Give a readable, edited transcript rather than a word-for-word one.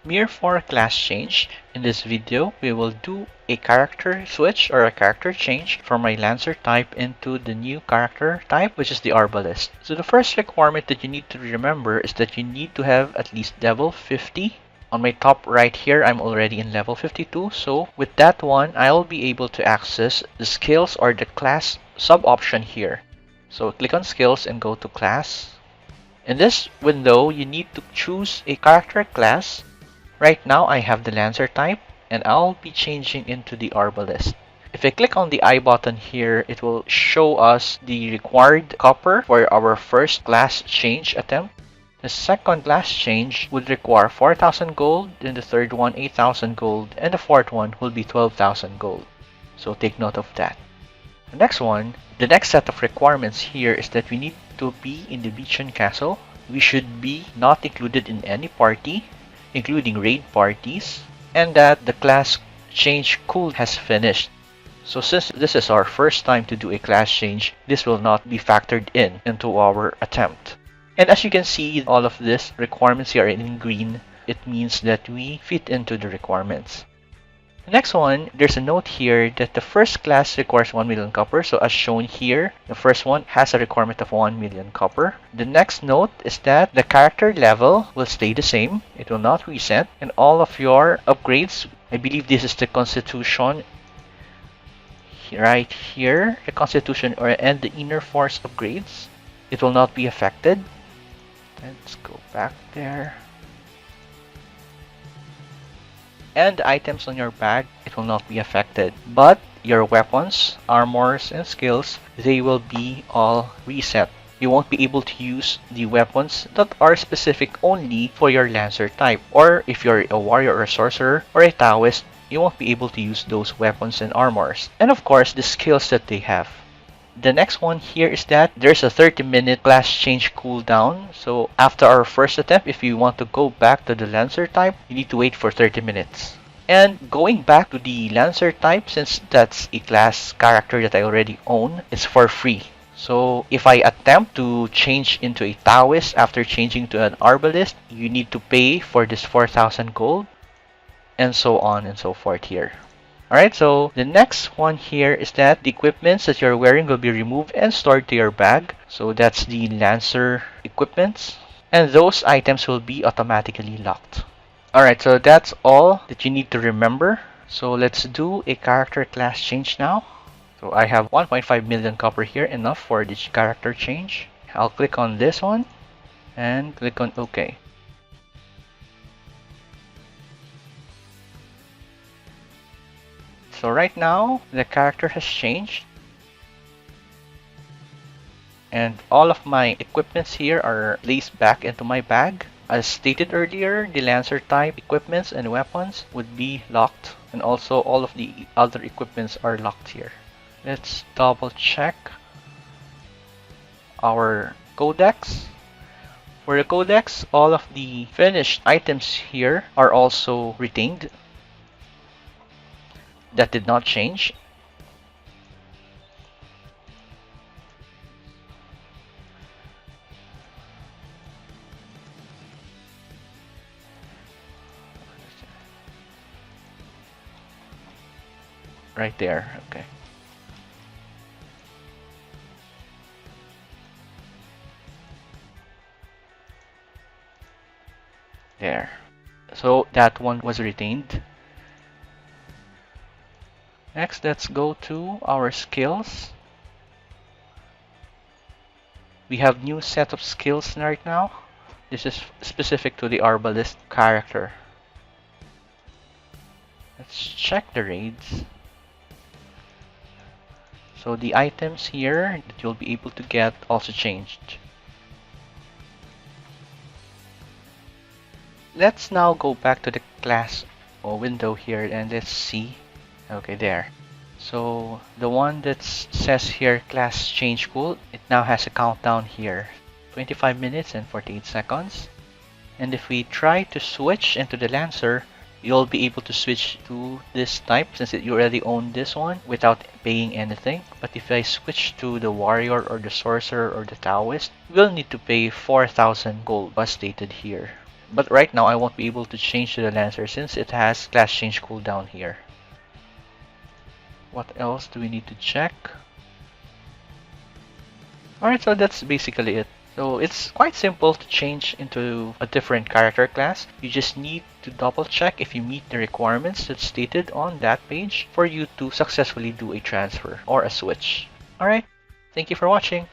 MIR4 class change. In this video, we will do a character switch or a character change from my Lancer type into the new character type, which is the Arbalist. So the first requirement that you need to remember is that you need to have at least level 50. On my top right here, I'm already in level 52. So with that one, I'll be able to access the skills or the class sub option here. So click on skills and go to class. In this window, you need to choose a character class. Right now, I have the Lancer type, and I'll be changing into the Arbalist. If I click on the I button here, it will show us the required copper for our first class change attempt. The second class change would require 4,000 gold, then the third one 8,000 gold, and the fourth one will be 12,000 gold. So take note of that. The next set of requirements here is that we need to be in the Beacon Castle. We should be not included in any party, including raid parties, and that the class change cool has finished. So since this is our first time to do a class change, this will not be factored into our attempt. And as you can see, all of these requirements here are in green. It means that we fit into the requirements. The next one, there's a note here that the first class requires 1 million copper. So as shown here, the first one has a requirement of 1 million copper. The next note is that the character level will stay the same. It will not reset. And all of your upgrades, I believe this is the Constitution right here, the Constitution and the Inner Force upgrades, it will not be affected. Let's go back there. And the items on your bag, it will not be affected. But your weapons, armors, and skills, they will be all reset. You won't be able to use the weapons that are specific only for your Lancer type. Or if you're a warrior or a sorcerer or a Taoist, you won't be able to use those weapons and armors. And of course, the skills that they have. The next one here is that there's a 30-minute class change cooldown. So after our first attempt, if you want to go back to the Lancer type, you need to wait for 30 minutes. And going back to the Lancer type, since that's a class character that I already own, it's for free. So if I attempt to change into a Taoist after changing to an Arbalist, you need to pay for this 4,000 gold, and so on and so forth here. Alright, so the next one here is that the equipments that you're wearing will be removed and stored to your bag. So that's the Lancer equipments. And those items will be automatically locked. Alright, so that's all that you need to remember. So let's do a character class change now. So I have 1.5 million copper here, enough for this character change. I'll click on this one and click on OK. So right now, the character has changed. And all of my equipments here are placed back into my bag. As stated earlier, the Lancer type equipments and weapons would be locked. And also all of the other equipments are locked here. Let's double check our codex. For the codex, all of the finished items here are also retained. That did not change. Right there, okay. There. So that one was retained. Next, let's go to our skills. We have new set of skills right now. This is specific to the Arbalist character. Let's check the raids. So the items here that you'll be able to get also changed. Let's now go back to the class window here and let's see. Okay, there. So the one that says here class change cool, it now has a countdown here. 25 minutes and 48 seconds. And if we try to switch into the Lancer, you'll be able to switch to this type since you already own this one without paying anything. But if I switch to the warrior or the sorcerer or the Taoist, we'll need to pay 4,000 gold as stated here. But right now, I won't be able to change to the Lancer since it has class change cooldown here. What else do we need to check? Alright, so that's basically it. So it's quite simple to change into a different character class. You just need to double check if you meet the requirements that's stated on that page for you to successfully do a transfer or a switch. Alright, thank you for watching.